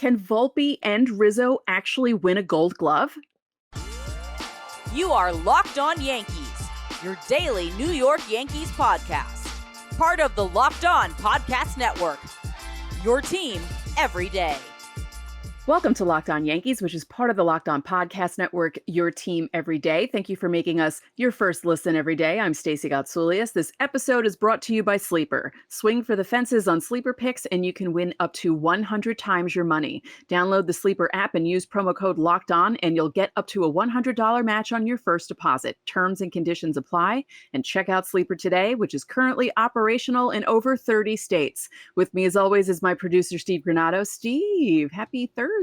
Can Volpe and Rizzo actually win a Gold Glove? You are Locked On Yankees, your daily New York Yankees podcast. Part of the Locked On Podcast Network, your team every day. Welcome to Locked On Yankees, which is part of the Locked On Podcast Network, your team every day. Thank you for making us your first listen every day. I'm Stacey Gotsoulias. This episode is brought to you by Sleeper. Swing for the fences on Sleeper picks, and you can win up to 100 times your money. Download the Sleeper app and use promo code Locked On, and you'll get up to a $100 match on your first deposit. Terms and conditions apply. And check out Sleeper today, which is currently operational in over 30 states. With me, as always, is my producer, Steve Granado. Steve, happy Thursday.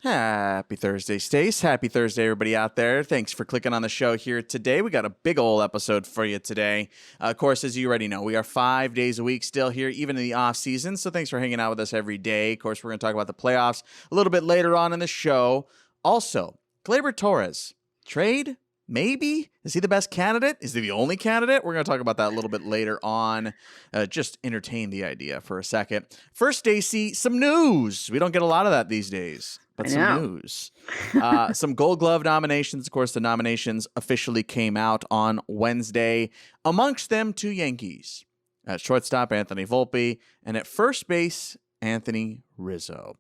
Happy Thursday, Stace. Happy Thursday, everybody out there. Thanks for clicking on the show here today. We got a big old episode for you today. Of course, as you already know, we are 5 days a week still here, even in the off season. So thanks for hanging out with us every day. Of course, we're going to talk about the playoffs a little bit later on in the show. Also, Gleyber Torres, trade? Maybe? Is he the best candidate? Is he the only candidate? We're going to talk about that a little bit later on. Just entertain the idea for a second. First, Stacey, some news. We don't get a lot of that these days, but some news. Some Gold Glove nominations. Of course, the nominations officially came out on Wednesday. Amongst them, two Yankees. At shortstop, Anthony Volpe, and at first base, Anthony Rizzo.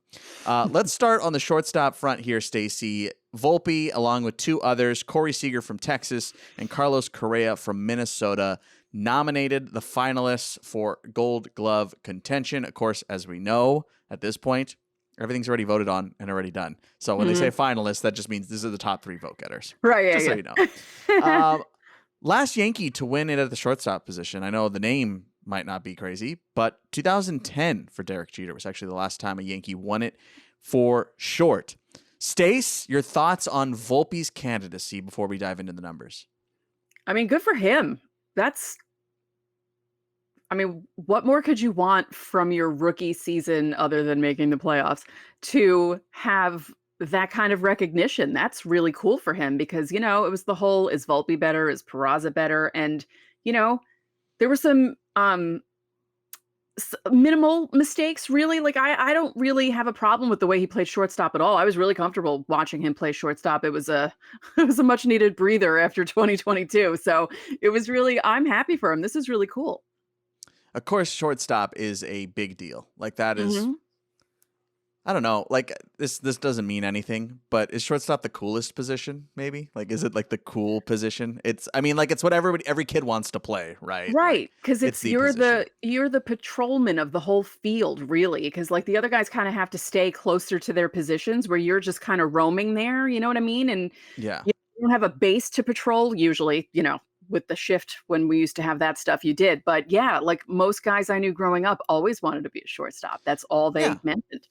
Let's start on the shortstop front here, Stacey. Volpe, along with two others, Corey Seager from Texas and Carlos Correa from Minnesota, nominated the finalists for Gold Glove contention. Of course, as we know at this point, everything's already voted on and already done. So when they say finalists, that just means these are the top three vote getters. Right, just so you know. Last Yankee to win it at the shortstop position. I know the name might not be crazy, but 2010 for Derek Jeter was actually the last time a Yankee won it for short. Stace, your thoughts on Volpe's candidacy before we dive into the numbers? I mean, good for him. What more could you want from your rookie season other than making the playoffs to have that kind of recognition? That's really cool for him because, it was the whole, is Volpe better? Is Peraza better? And, there were some minimal mistakes, really. Like, I don't really have a problem with the way he played shortstop at all. I was really comfortable watching him play shortstop. It was a much needed breather after 2022. So it was really, I'm happy for him. This is really cool. Of course, shortstop is a big deal. Like that is, I don't know, like this doesn't mean anything, but is shortstop the coolest position? Maybe like, is it like the cool position? It's what every kid wants to play, right? Right. Cause you're position. the patrolman of the whole field, really. Cause like the other guys kind of have to stay closer to their positions where you're just kind of roaming there. You know what I mean? And yeah, you don't have a base to patrol usually, with the shift when we used to have that stuff you did. But yeah, like most guys I knew growing up always wanted to be a shortstop. That's all they mentioned.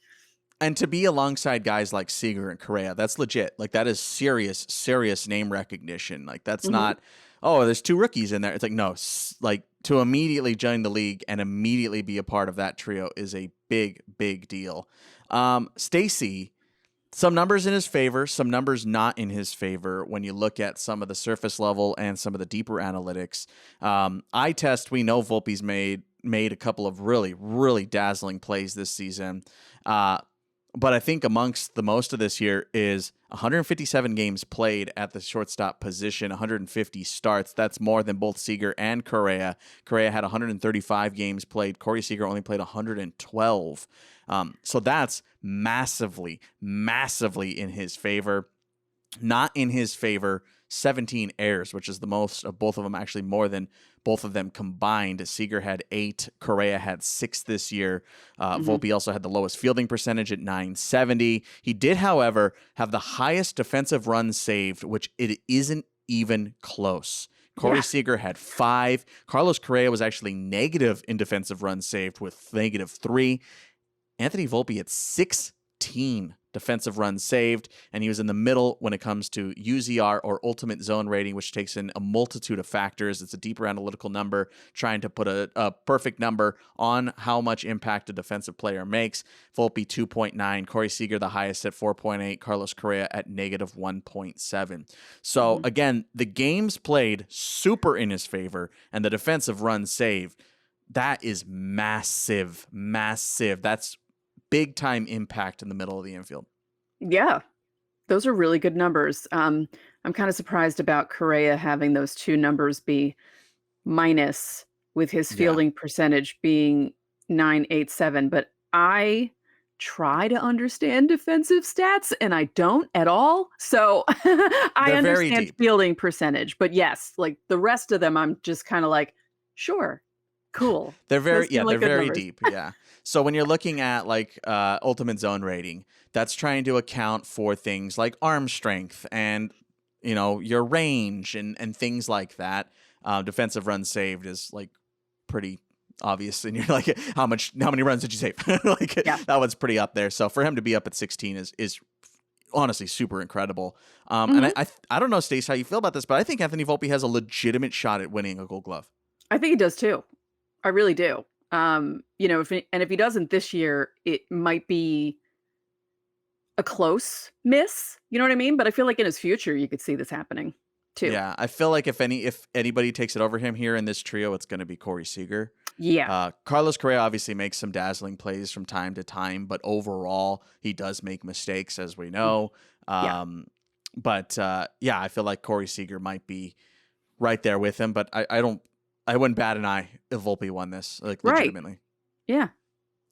And to be alongside guys like Seager and Correa, that's legit. Like that is serious name recognition. Like that's not, oh, there's two rookies in there. It's like, no, like to immediately join the league and immediately be a part of that trio is a big, big deal. Stacey, some numbers in his favor, some numbers not in his favor when you look at some of the surface level and some of the deeper analytics. Eye test, we know Volpe's made a couple of really, really dazzling plays this season. But I think amongst the most of this year is 157 games played at the shortstop position, 150 starts. That's more than both Seager and Correa. Correa had 135 games played. Corey Seager only played 112. So that's massively, massively in his favor. Not in his favor, 17 errors, which is the most of both of them, actually more than both of them combined. Seager had 8, Correa had 6 this year. Volpe also had the lowest fielding percentage at .970. He did, however, have the highest defensive runs saved, which it isn't even close. Corey Seager had 5. Carlos Correa was actually negative in defensive runs saved with -3. Anthony Volpe had 16 defensive runs saved, and he was in the middle when it comes to UZR or ultimate zone rating, which takes in a multitude of factors. It's a deeper analytical number trying to put a perfect number on how much impact a defensive player makes. Volpe 2.9, Corey Seager the highest at 4.8, Carlos Correa at -1.7. So again, the games played super in his favor, and the defensive runs saved, that is massive. That's big time impact in the middle of the infield. Yeah, those are really good numbers. I'm kind of surprised about Correa having those two numbers be minus with his Yeah. fielding percentage being 987, but I try to understand defensive stats and I don't at all. So I They're very understand deep. fielding percentage, but yes, like the rest of them, I'm just kind of like, sure, cool. Those seem They're like good very numbers. deep. Yeah. So when you're looking at like ultimate zone rating, that's trying to account for things like arm strength and your range and things like that. Defensive runs saved is like pretty obvious, and you're like, how many runs did you save? Like Yeah. that one's pretty up there. So for him to be up at 16 is honestly super incredible. Mhm. And I don't know, Stace, how you feel about this, but I think Anthony Volpe has a legitimate shot at winning a Gold Glove. I think he does too. I really do. If he doesn't this year, it might be a close miss. You know what I mean? But I feel like in his future, you could see this happening too. Yeah, I feel like if anybody takes it over him here in this trio, it's going to be Corey Seager. Yeah. Carlos Correa obviously makes some dazzling plays from time to time, but overall he does make mistakes, as we know. Yeah. Yeah, I feel like Corey Seager might be right there with him, but I wouldn't bat an eye if Volpe won this, like Right. legitimately. Yeah.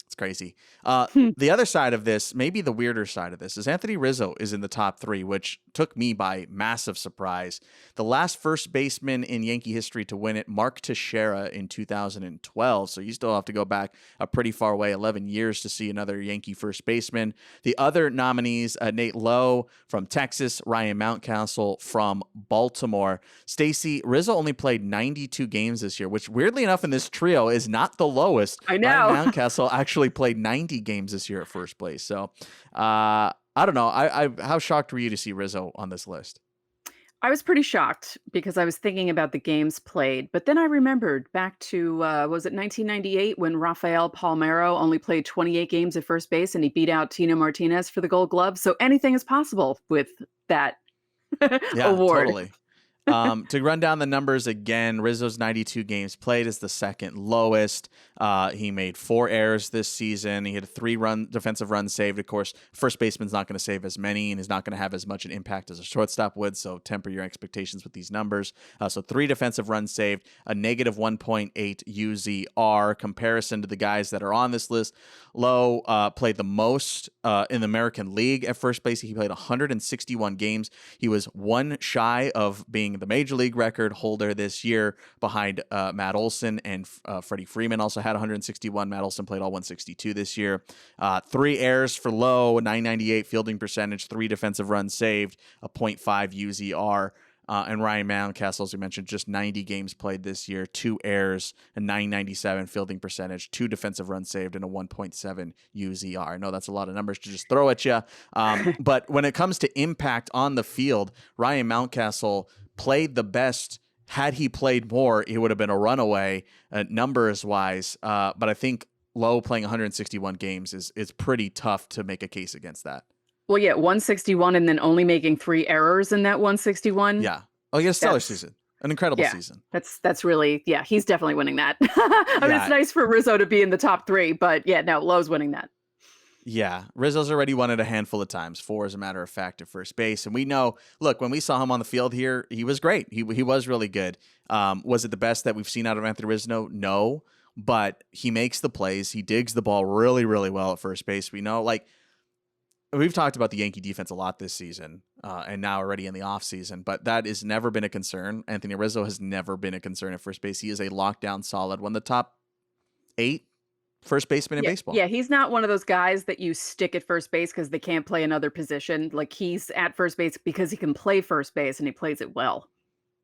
It's crazy. The other side of this, maybe the weirder side of this, is Anthony Rizzo is in the top 3, which took me by massive surprise. The last first baseman in Yankee history to win it, Mark Teixeira in 2012. So you still have to go back a pretty far way, 11 years to see another Yankee first baseman. The other nominees, Nate Lowe from Texas, Ryan Mountcastle from Baltimore. Stacey, Rizzo only played 92 games this year, which weirdly enough in this trio is not the lowest. I know. Ryan Mountcastle actually played 90 games this year at first place. So I don't know. How shocked were you to see Rizzo on this list? I was pretty shocked because I was thinking about the games played, but then I remembered back to, was it 1998 when Rafael Palmeiro only played 28 games at first base and he beat out Tino Martinez for the Gold Glove. So anything is possible with that Yeah, award. totally. To run down the numbers again, Rizzo's 92 games played is the second lowest. He made 4 errors this season. He had 3 defensive runs saved. Of course, first baseman's not going to save as many and is not going to have as much an impact as a shortstop would, so temper your expectations with these numbers. So 3 defensive runs saved, a negative 1.8 UZR. Comparison to the guys that are on this list, Lowe played the most in the American League at first base. He played 161 games. He was 1 shy of being the major league record holder this year behind Matt Olson, and Freddie Freeman also had 161. Matt Olson played all 162 this year. 3 errors for Lowe, 998 fielding percentage, 3 defensive runs saved, a 0.5 UZR. And Ryan Mountcastle, as we mentioned, just 90 games played this year, 2 errors, a 997 fielding percentage, 2 defensive runs saved, and a 1.7 UZR. I know that's a lot of numbers to just throw at you. But when it comes to impact on the field, Ryan Mountcastle played the best. Had he played more, he would have been a runaway numbers-wise. But I think Lowe playing 161 games is pretty tough to make a case against that. Well, yeah, 161 and then only making 3 errors in that 161. Yeah. Oh, he had a stellar season. An incredible season. That's really, yeah, he's definitely winning that. I mean, it's nice for Rizzo to be in the top 3, but yeah, no, Lowe's winning that. Yeah, Rizzo's already won it a handful of times, 4 as a matter of fact at first base. And we know, look, when we saw him on the field here, he was great. He was really good. Was it the best that we've seen out of Anthony Rizzo? No, but he makes the plays. He digs the ball really, really well at first base. We know, like, we've talked about the Yankee defense a lot this season, and now already in the offseason, but that has never been a concern. Anthony Rizzo has never been a concern at first base. He is a lockdown solid, one of the top 8 first baseman in baseball. Yeah, he's not one of those guys that you stick at first base because they can't play another position. Like, he's at first base because he can play first base and he plays it well.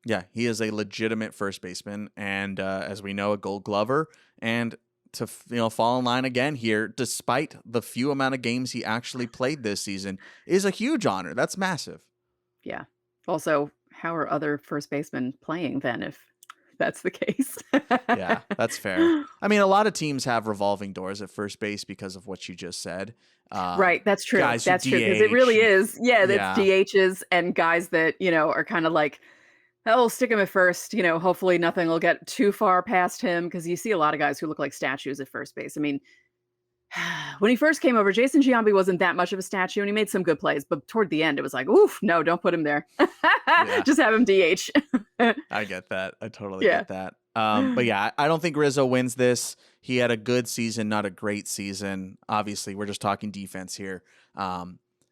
Yeah, he is a legitimate first baseman, and as we know, a Gold Glover. And to fall in line again here, despite the few amount of games he actually played this season, is a huge honor. That's massive. Yeah. Also, how are other first basemen playing then if that's the case? Yeah, that's fair. I mean, a lot of teams have revolving doors at first base because of what you just said. Right, that's true. That's true, because it really is. Yeah, that's DHs and guys that, are kind of like, oh, stick him at first. Hopefully nothing will get too far past him, because you see a lot of guys who look like statues at first base. I mean, When he first came over, Jason Giambi wasn't that much of a statue, and he made some good plays. But toward the end, it was like, oof, no, don't put him there. Yeah, Just have him DH. I get that. I totally Yeah. get that. But yeah, I don't think Rizzo wins this. He had a good season, not a great season. Obviously, we're just talking defense here.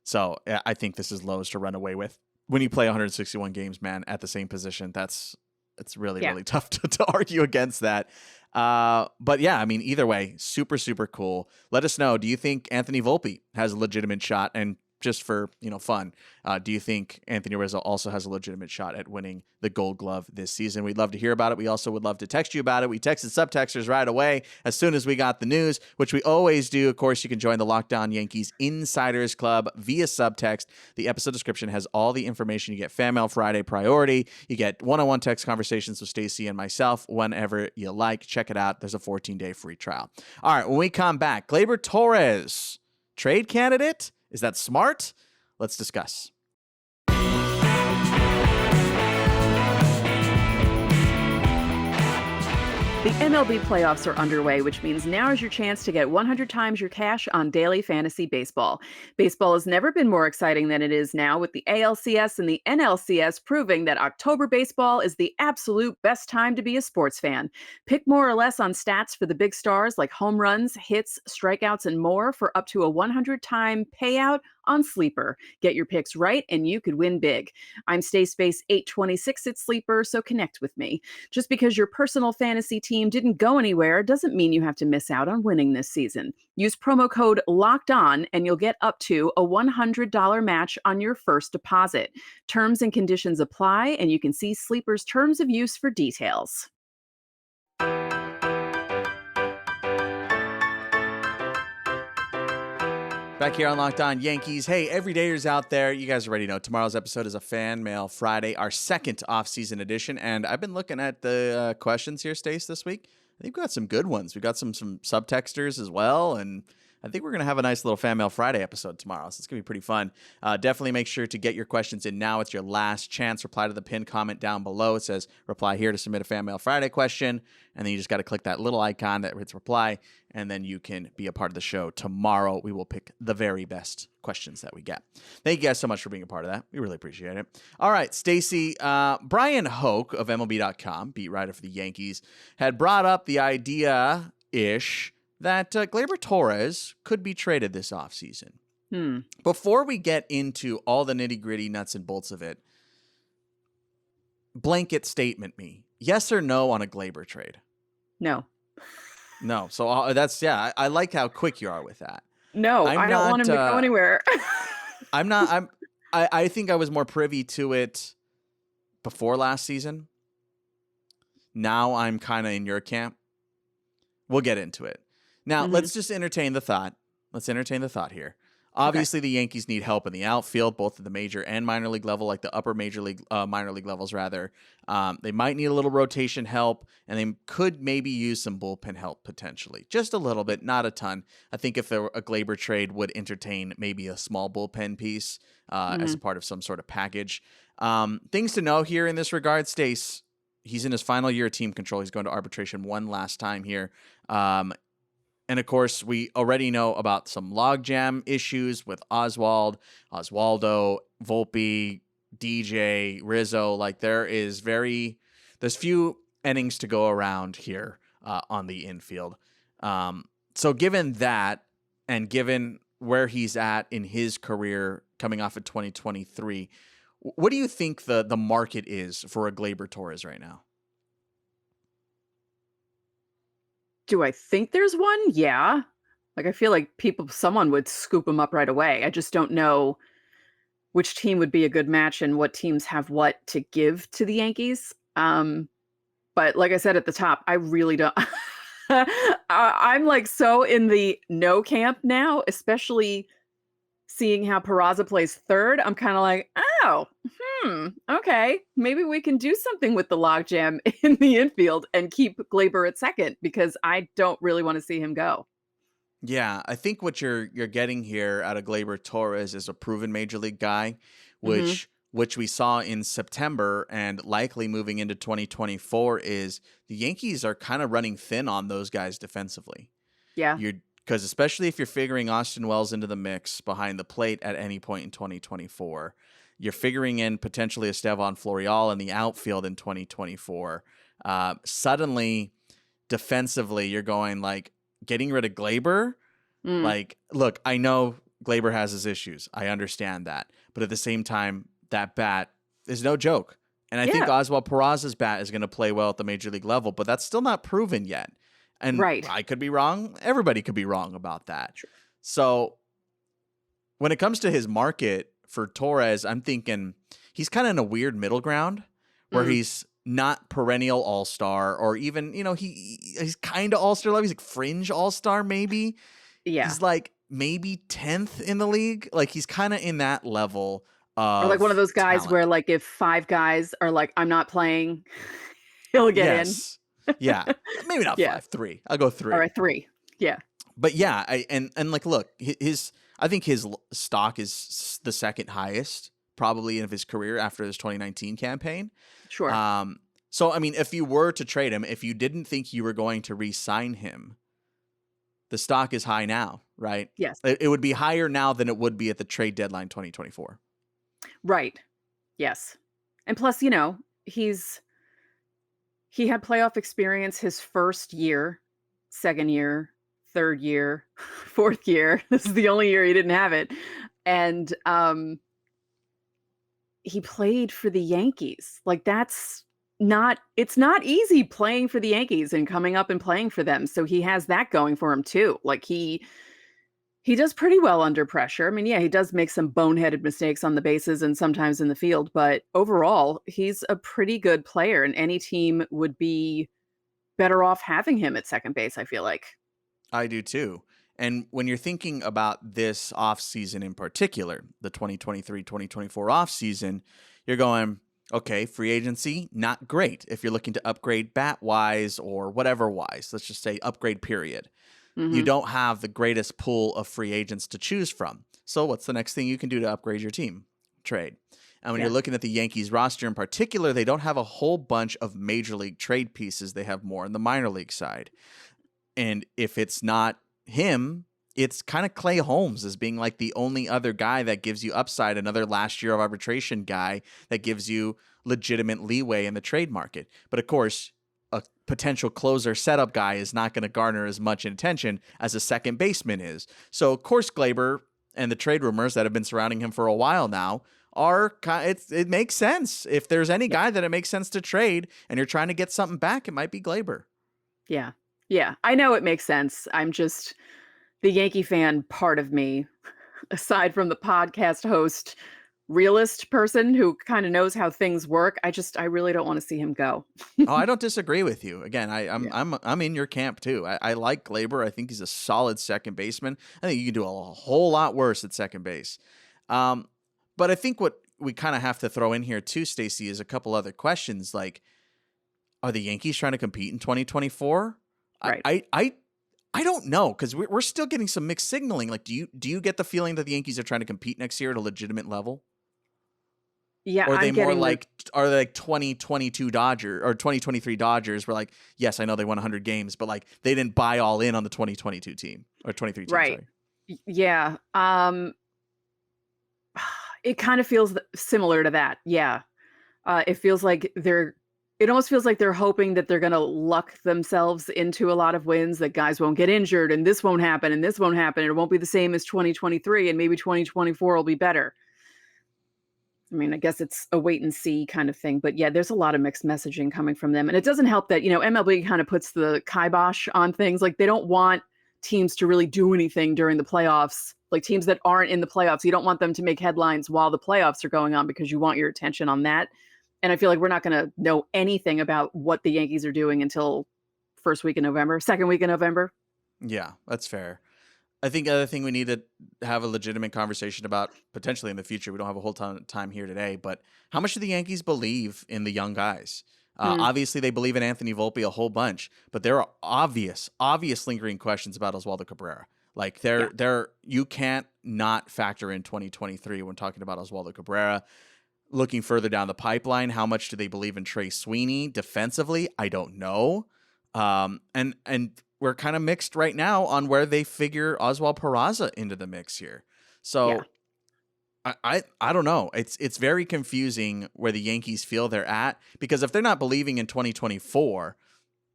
So I think this is Lowe's to run away with. When you play 161 games, man, at the same position, it's really, really tough to argue against that. But yeah, I mean, either way, super, super cool. Let us know. Do you think Anthony Volpe has a legitimate shot? And just for, fun, do you think Anthony Rizzo also has a legitimate shot at winning the Gold Glove this season? We'd love to hear about it. We also would love to text you about it. We texted subtexters right away as soon as we got the news, which we always do. Of course, you can join the Locked On Yankees Insiders Club via subtext. The episode description has all the information. You get Fan Mail Friday priority. You get one-on-one text conversations with Stacey and myself whenever you like. Check it out. There's a 14-day free trial. All right, when we come back, Gleyber Torres, trade candidate? Is that smart? Let's discuss. The MLB playoffs are underway, which means now is your chance to get 100 times your cash on daily fantasy baseball. Baseball has never been more exciting than it is now, with the ALCS and the NLCS proving that October baseball is the absolute best time to be a sports fan. Pick more or less on stats for the big stars like home runs, hits, strikeouts, and more for up to a 100-time payout on Sleeper. Get your picks right and you could win big. I'm Stayspace 826 at Sleeper, so connect with me. Just because your personal fantasy team didn't go anywhere doesn't mean you have to miss out on winning this season. Use promo code Locked On and you'll get up to a $100 match on your first deposit. Terms and conditions apply, and you can see Sleeper's terms of use for details. Back here on Locked On Yankees. Hey, everydayers out there, you guys already know tomorrow's episode is a Fan Mail Friday, our second off-season edition. And I've been looking at the questions here, Stace, this week. I think we've got some good ones. We've got some subtexters as well. And I think we're going to have a nice little Fan Mail Friday episode tomorrow. So it's going to be pretty fun. Definitely make sure to get your questions in now. It's your last chance. Reply to the pinned comment down below. It says reply here to submit a Fan Mail Friday question. And then you just got to click that little icon that hits reply. And then you can be a part of the show tomorrow. We will pick the very best questions that we get. Thank you guys so much for being a part of that. We really appreciate it. All right, Stacey, Brian Hoke of MLB.com, beat writer for the Yankees, had brought up the idea-ish that Gleyber Torres could be traded this offseason. Before we get into all the nitty-gritty nuts and bolts of it, blanket statement me. Yes or no on a Gleyber trade? No. No. So that's, yeah, I like how quick you are with that. No, I don't want him to go anywhere. I think I was more privy to it before last season. Now I'm kind of in your camp. We'll get into it. Now, let's just entertain the thought. Let's entertain the thought here. Obviously, the Yankees need help in the outfield, both at the major and minor league level, like the upper minor league levels, rather. They might need a little rotation help, and they could maybe use some bullpen help potentially. Just a little bit, not a ton. I think if there were a Gleyber trade would entertain maybe a small bullpen piece as a part of some sort of package. Things to know here in this regard, Stace, he's in his final year of team control. He's going to arbitration one last time here. And, of course, we already know about some logjam issues with Oswaldo, Volpe, DJ, Rizzo. Like, there's few innings to go around here on the infield. So given that, and given where he's at in his career coming off of 2023, what do you think the market is for a Gleyber Torres right now? Do I think there's one? Yeah. Like, I feel like someone would scoop him up right away. I just don't know which team would be a good match and what teams have what to give to the Yankees. But like I said at the top, I really don't. I'm like so in the no camp now, especially seeing how Peraza plays third. I'm kind of like, okay, maybe we can do something with the logjam in the infield and keep Gleyber at second, because I don't really want to see him go. Yeah, I think what you're getting here out of Gleyber Torres is a proven major league guy, which we saw in September and likely moving into 2024 is the Yankees are kind of running thin on those guys defensively. Yeah. You're because especially if you're figuring Austin Wells into the mix behind the plate at any point in 2024, you're figuring in potentially Estevan Florial in the outfield in 2024. Suddenly, defensively, you're going like getting rid of Gleyber. Like, look, I know Gleyber has his issues. I understand that. But at the same time, that bat is no joke. And I think Oswald Peraza's bat is going to play well at the major league level, but that's still not proven yet. And I could be wrong. Everybody could be wrong about that. Sure. So when it comes to his market for Torres, I'm thinking he's kind of in a weird middle ground where he's not perennial all-star, or even, he's kind of all-star level. He's like fringe all-star maybe. Yeah. He's like maybe 10th in the league. Like he's kind of in that level. Or like one of those guys talent. where like if 5 guys are like, I'm not playing, he'll get in. Yeah. Maybe not 5, 3. I'll go 3. All right, 3. Yeah. But yeah, and like, look, I think his stock is the second highest probably of his career after his 2019 campaign. Sure. So, I mean, if you were to trade him, if you didn't think you were going to re-sign him, the stock is high now, right? Yes. It would be higher now than it would be at the trade deadline 2024. Right. Yes. And plus, he had playoff experience his first year, second year, third year, fourth year. This is the only year he didn't have it. And he played for the Yankees. Like it's not easy playing for the Yankees and coming up and playing for them. So he has that going for him too. Like he does pretty well under pressure. I mean, yeah, he does make some boneheaded mistakes on the bases and sometimes in the field, but overall, he's a pretty good player, and any team would be better off having him at second base, I feel like. I do too. And when you're thinking about this offseason in particular, the 2023-2024 offseason, you're going, okay, free agency, not great. If you're looking to upgrade bat-wise or whatever-wise, let's just say upgrade period. You don't have the greatest pool of free agents to choose from. So what's the next thing you can do to upgrade your team? Trade. And when you're looking at the Yankees roster in particular, they don't have a whole bunch of major league trade pieces. They have more on the minor league side. And if it's not him, it's kind of Clay Holmes as being like the only other guy that gives you upside, another last year of arbitration guy that gives you legitimate leeway in the trade market. But of course, a potential closer setup guy is not going to garner as much attention as a second baseman is. So, of course, Gleyber and the trade rumors that have been surrounding him for a while now it makes sense. If there's any guy that it makes sense to trade and you're trying to get something back, it might be Gleyber. Yeah. Yeah. I know it makes sense. I'm just the Yankee fan part of me, aside from the podcast host, realist person who kind of knows how things work. I really don't want to see him go. Oh, I don't disagree with you. Again, I'm in your camp too. I like Gleyber. I think he's a solid second baseman. I think you can do a whole lot worse at second base. But I think what we kind of have to throw in here too, Stacey, is a couple other questions. Like, are the Yankees trying to compete in 2024? Right. I don't know, because we're still getting some mixed signaling. Like, do you get the feeling that the Yankees are trying to compete next year at a legitimate level? Yeah, or are they more like 2022 Dodgers or 2023 Dodgers where like, yes, I know they won 100 games, but like they didn't buy all in on the 2022 team or 23 team. Right. Sorry. Yeah. It kind of feels similar to that. Yeah. It feels like it almost feels like they're hoping that they're going to luck themselves into a lot of wins, that guys won't get injured and this won't happen and this won't happen. And it won't be the same as 2023 and maybe 2024 will be better. I mean, I guess it's a wait and see kind of thing, but yeah, there's a lot of mixed messaging coming from them. And it doesn't help that, MLB kind of puts the kibosh on things. Like they don't want teams to really do anything during the playoffs, like teams that aren't in the playoffs. You don't want them to make headlines while the playoffs are going on because you want your attention on that. And I feel like we're not going to know anything about what the Yankees are doing until second week in November. Yeah, that's fair. I think the other thing we need to have a legitimate conversation about potentially in the future, we don't have a whole ton of time here today, but how much do the Yankees believe in the young guys? Obviously, they believe in Anthony Volpe a whole bunch, but there are obvious lingering questions about Oswaldo Cabrera. Like you can't not factor in 2023 when talking about Oswaldo Cabrera. Looking further down the pipeline, how much do they believe in Trey Sweeney defensively? I don't know. And we're kind of mixed right now on where they figure Oswald Peraza into the mix here. So I don't know. It's very confusing where the Yankees feel they're at, because if they're not believing in 2024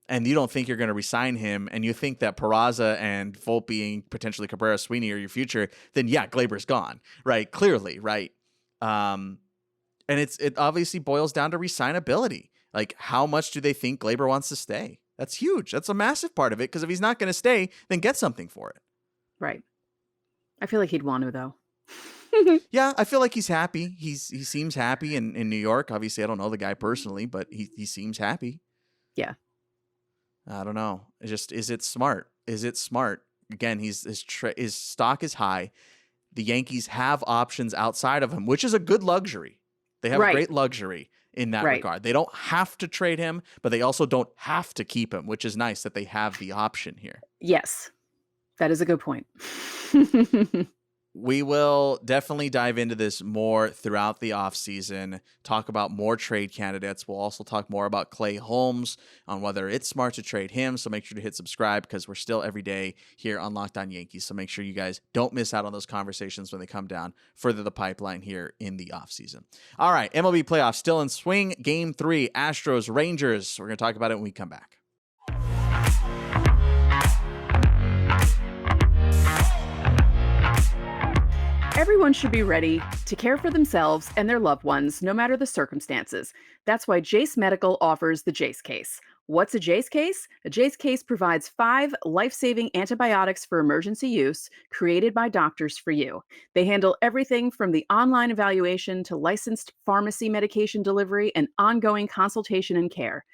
and you don't think you're going to resign him, and you think that Peraza and Volpe and potentially Cabrera Sweeney are your future, then yeah, Gleyber's gone, right? Clearly, right? And it obviously boils down to resignability. Like, how much do they think Gleyber wants to stay? That's huge. That's a massive part of it, because if he's not going to stay, then get something for it. Right. I feel like he'd want to, though. Yeah, I feel like he's happy. He seems happy in New York. Obviously, I don't know the guy personally, but he seems happy. Yeah. I don't know. It's just, is it smart? Is it smart? Again, his stock is high. The Yankees have options outside of him, which is a good luxury. They have great luxury in that regard. They don't have to trade him, but they also don't have to keep him, which is nice that they have the option here. Yes, that is a good point. We will definitely dive into this more throughout the offseason, talk about more trade candidates. We'll also talk more about Clay Holmes, on whether it's smart to trade him. So make sure to hit subscribe, because we're still every day here on Locked On Yankees. So make sure you guys don't miss out on those conversations when they come down further the pipeline here in the offseason. All right, MLB playoffs still in swing. Game 3, Astros, Rangers. We're going to talk about it when we come back. Everyone should be ready to care for themselves and their loved ones, no matter the circumstances. That's why Jace Medical offers the Jace Case. What's a Jace Case? A Jace Case provides 5 life-saving antibiotics for emergency use, created by doctors for you. They handle everything from the online evaluation to licensed pharmacy medication delivery and ongoing consultation and care.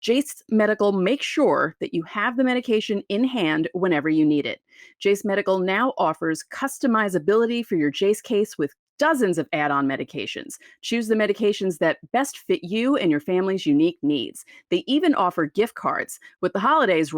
Jace Medical makes sure that you have the medication in hand whenever you need it. Jace Medical now offers customizability for your Jace Case with dozens of add-on medications. Choose the medications that best fit you and your family's unique needs. They even offer gift cards. With the holidays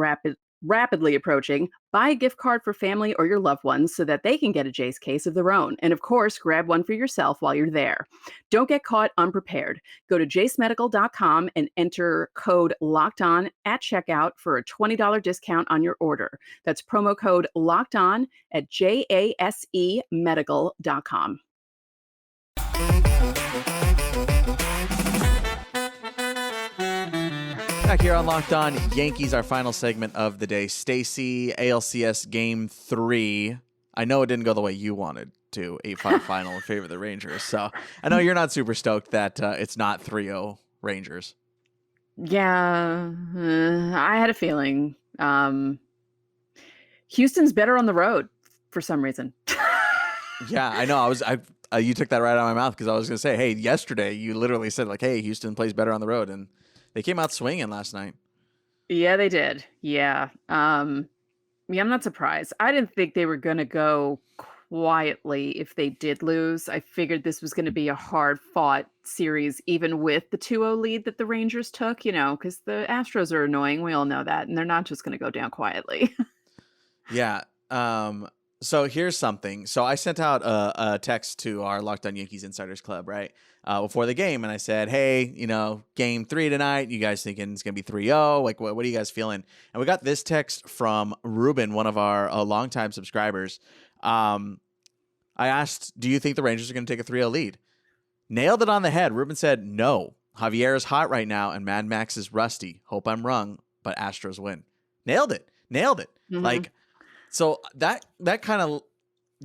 rapidly approaching, buy a gift card for family or your loved ones so that they can get a Jace Case of their own. And of course, grab one for yourself while you're there. Don't get caught unprepared. Go to jacemedical.com and enter code LOCKEDON at checkout for a $20 discount on your order. That's promo code LOCKEDON at jasemedical.com. Back here on Locked On Yankees, our final segment of the day. Stacy, ALCS Game 3. I know it didn't go the way you wanted to, 8-5 final in favor of the Rangers. So I know you're not super stoked that it's not 3-0 Rangers. Yeah, I had a feeling. Houston's better on the road for some reason. Yeah, I know. You took that right out of my mouth, because I was going to say, hey, yesterday you literally said, like, hey, Houston plays better on the road, and they came out swinging last night. Yeah, they did. Yeah. I'm not surprised. I didn't think they were going to go quietly if they did lose. I figured this was going to be a hard-fought series, even with the 2-0 lead that the Rangers took, because the Astros are annoying. We all know that, and they're not just going to go down quietly. Yeah. So here's something. So I sent out a text to our Locked On Yankees Insiders Club, right, before the game, and I said, hey, Game 3 tonight, you guys thinking it's going to be 3-0? Like, what are you guys feeling? And we got this text from Ruben, one of our longtime subscribers. I asked, do you think the Rangers are going to take a 3-0 lead? Nailed it on the head. Ruben said, no. Javier is hot right now, and Mad Max is rusty. Hope I'm wrong, but Astros win. Nailed it. Mm-hmm. Like, so that kind of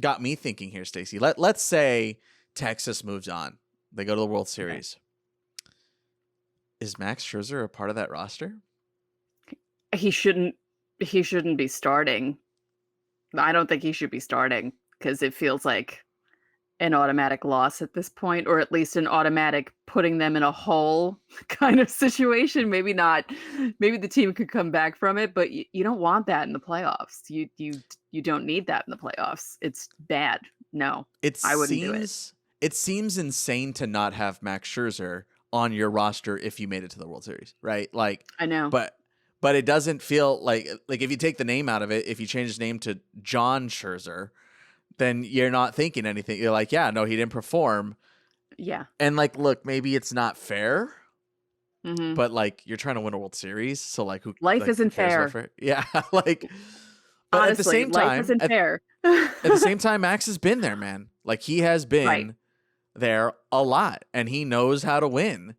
got me thinking here, Stacey. Let's say Texas moves on. They go to the World Series. Okay. Is Max Scherzer a part of that roster? He shouldn't be starting. I don't think he should be starting, because it feels like an automatic loss at this point, or at least an automatic putting them in a hole kind of situation. Maybe not. Maybe the team could come back from it, but you don't want that in the playoffs. You don't need that in the playoffs. It's bad. No, I wouldn't do it. It seems insane to not have Max Scherzer on your roster if you made it to the World Series, right? Like, I know, but it doesn't feel like if you take the name out of it, if you change his name to John Scherzer, then you're not thinking anything. You're like, yeah, no, he didn't perform. Yeah. And look, maybe it's not fair, Hmm. but like you're trying to win a World Series, so like Life who isn't cares about fair. fair? Yeah, like, but at the Honestly, same life time, isn't fair. at the same time, Max has been there, man. Like he has Right. been there a lot, and he knows how to win.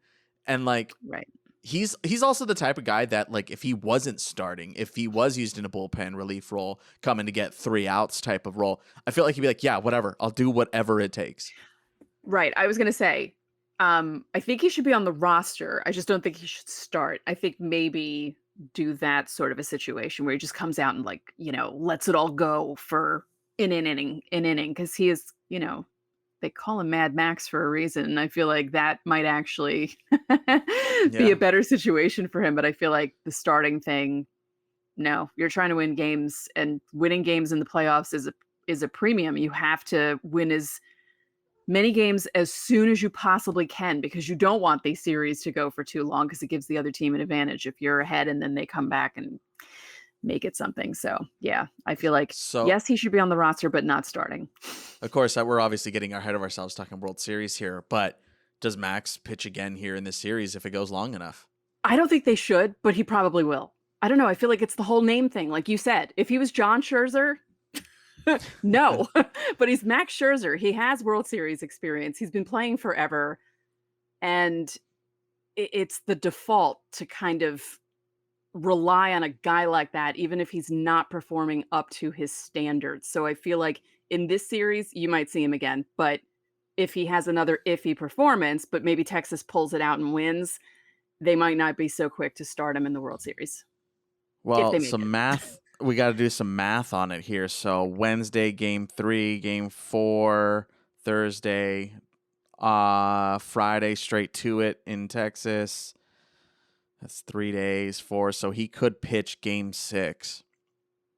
And like Right. he's also the type of guy that like if he wasn't starting, if he was used in a bullpen relief role, coming to get 3 outs type of role, I feel like he'd be like, yeah, whatever, I'll do whatever it takes. Right. I was going to say, I think he should be on the roster. I just don't think he should start. I think maybe do that sort of a situation where he just comes out and like, lets it all go for an inning, because he is, they call him Mad Max for a reason. And I feel like that might actually be Yeah. a better situation for him. But I feel like the starting thing, no, you're trying to win games, and winning games in the playoffs is a premium. You have to win as many games as soon as you possibly can, because you don't want these series to go for too long, because it gives the other team an advantage if you're ahead and then they come back and make it something. So yeah, I feel like So yes, he should be on the roster, but not starting. of course, we're obviously getting ahead of ourselves talking World Series here, but does Max pitch again here in this series if it goes long enough? I don't think they should, but he probably will. I don't know. I feel like it's the whole name thing. Like you said, if he was John Scherzer, no, but he's Max Scherzer. He has World Series experience. He's been playing forever. And it's the default to kind of rely on a guy like that, even if he's not performing up to his standards. So I feel like in this series, you might see him again. But if he has another iffy performance, but maybe Texas pulls it out and wins, they might not be so quick to start him in the World Series. If they Well, make some it. math. We got to do some math on it here. So Wednesday, game 3, game 4, Thursday, Friday, straight to it in Texas. That's 3 days, 4. So he could pitch game 6.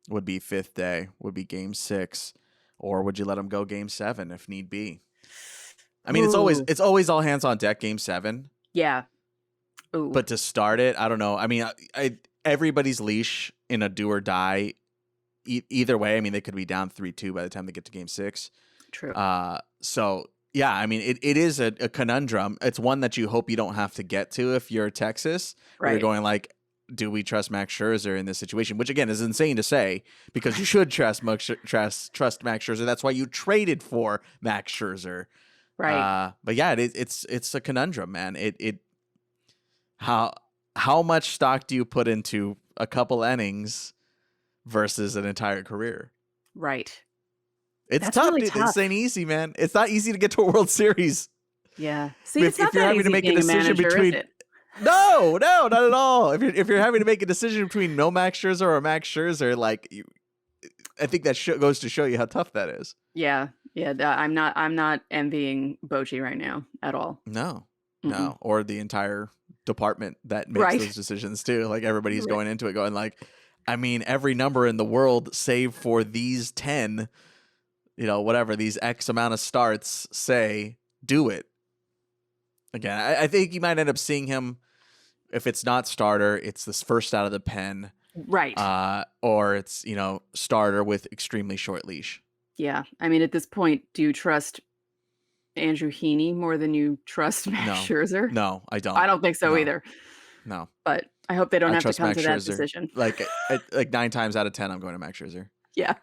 Would be 5th day. Would be game 6, or would you let him go game 7 if need be? I mean, Ooh. it's always all hands on deck game 7. Yeah. Ooh. But to start it, I don't know. I mean, everybody's leash in a do or die. Either way, I mean, they could be down 3-2 by the time they get to game 6. True. So yeah, I mean, it is a conundrum. It's one that you hope you don't have to get to if you're Texas. Right. You're going like, do we trust Max Scherzer in this situation? Which again is insane to say, because you should trust Max Scherzer. That's why you traded for Max Scherzer. Right. But yeah, it's a conundrum, man. How much stock do you put into a couple innings versus an entire career? Right. It's That's tough, really dude. tough. This ain't easy, man. It's not easy to get to a World Series. Yeah. See, it's not if you're that having easy to make a being decision manager, between is it? No, not at all. If you're having to make a decision between no Max Scherzer or Max Scherzer, like I think that goes to show you how tough that is. Yeah. Yeah. I'm not envying Bochy right now at all. No, Mm-mm. no, or the entire department that makes those decisions too. Like everybody's going into it going like, I mean, every number in the world save for these 10, whatever these X amount of starts say, do it. Again, I think you might end up seeing him, if it's not starter, it's this first out of the pen. Right. Or it's, starter with extremely short leash. Yeah. I mean, at this point, do you trust Andrew Heaney more than you trust Max Scherzer? No, I don't. I don't think so either. No. But I hope they don't have to come Max to that Scherzer. decision. Like 9 times out of 10, I'm going to Max Scherzer. Yeah.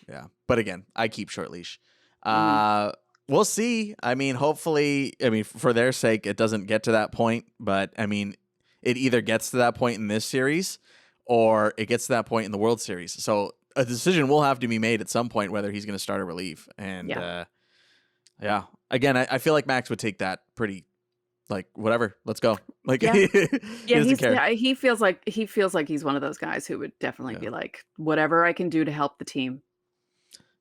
Yeah. But again, I keep short leash. Mm-hmm. We'll see. I mean, hopefully, for their sake, it doesn't get to that point. But I mean, it either gets to that point in this series or it gets to that point in the World Series. So a decision will have to be made at some point whether he's going to start a relief. And yeah, again, I feel like Max would take that pretty, like, whatever, let's go. Like, he doesn't care. Yeah, he feels like he's one of those guys who would definitely be like, whatever I can do to help the team.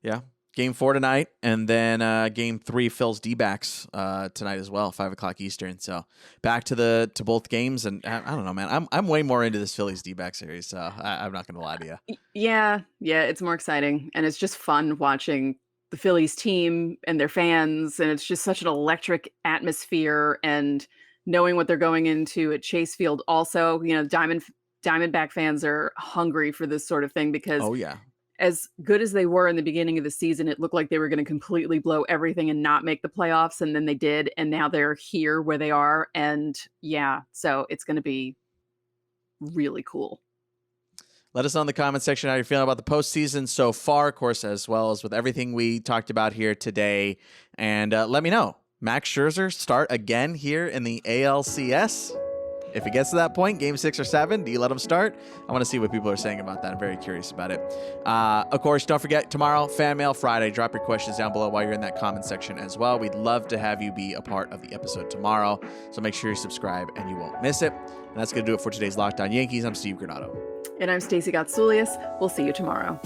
Yeah. Game 4 tonight, and then Game 3 Phil's D-backs tonight as well, 5:00 Eastern. So back to both games, and I don't know, man. I'm way more into this Phillies D-back series, so I'm not going to lie to you. Yeah, it's more exciting, and it's just fun watching the Phillies team and their fans, and it's just such an electric atmosphere, and knowing what they're going into at Chase Field. Also, Diamondback fans are hungry for this sort of thing because as good as they were in the beginning of the season, it looked like they were going to completely blow everything and not make the playoffs. And then they did. And now they're here where they are. And yeah, so it's going to be really cool. Let us know in the comment section how you're feeling about the postseason so far, of course, as well as with everything we talked about here today. And let me know. Max Scherzer start again here in the ALCS? If it gets to that point, game 6 or 7, do you let him start? I want to see what people are saying about that. I'm very curious about it. Of course, don't forget, tomorrow, Fan Mail Friday. Drop your questions down below while you're in that comment section as well. We'd love to have you be a part of the episode tomorrow. So make sure you subscribe and you won't miss it. And that's going to do it for today's Locked On Yankees. I'm Steve Granado. And I'm Stacey Gotsoulias. We'll see you tomorrow.